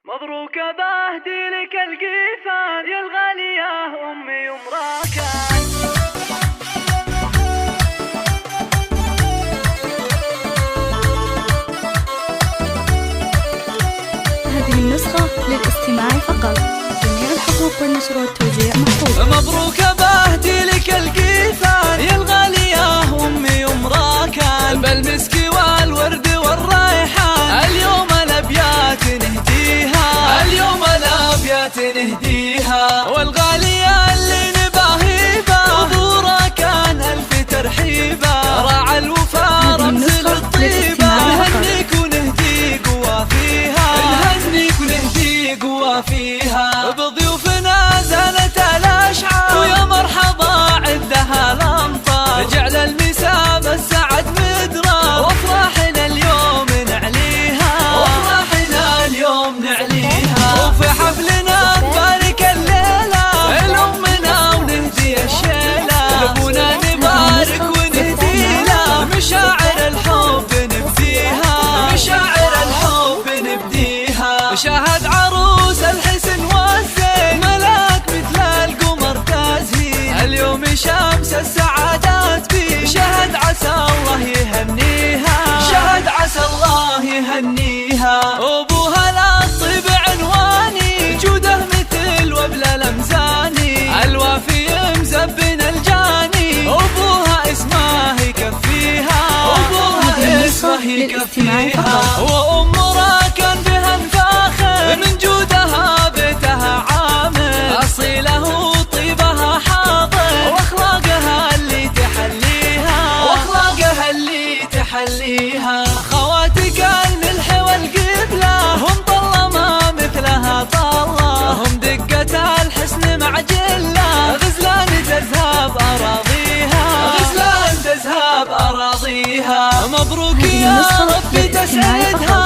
مبروك بهدي لك القيفان يا الغالية أمي ومراكان. هذه النسخة للاستماع فقط. جميع الحقوق والنشر والتوزيع محفوظ. مبروك بهدي لك القيفان يا الغالية أمي ومراكان، بالمسك والورد والريحان اليوم الأبيات نهديها، اليوم الأبيات نهديها، والغالية اللي نباهيبها حضورها كان ألف ترحيبا، راعى الوفا رمز للطيبة، نهنيك ونهدي قوى فيها، نهنيك ونهدي قوى فيها، بضيوفنا زالت الأشعار ويا مرحبا عدها الأمطار، جعل المسا بالسعد مدرار وافراحنا اليوم نعليها، وافراحنا اليوم نعليها، وفي حفلنا نبارك الليلة لأمنا ونهدي الشيلة، لأبونا نبارك ونهدي له مشاعر الحب نبديها، مشاعر الحب نبديها، شاهد عروس الحسن والزين ملاك مثل القمر تزهين، اليوم شمس السعادات بيه، شهد عسى الله يهنيها، شهد عسى الله يهنيها، أبوها للطيب عنواني جوده مثل وبل الأمزاني، الوافي مزبن الجاني، أبوها اسمه يكفيها، أبوها اسمه يكفيها، وأم راكن بها نفاخر من جودها بيتها عامر، أصيله وطيبها حاضر واخلاقها اللي تحليها، واخلاقها اللي تحليها، خواتك الملح والقبلة هم طلة ما مثلها طلة، هم دقة الحسن مع جلة، غزلان تذهب أراضيها، غزلان تذهب أراضيها، مبروك يا ربي تسعدها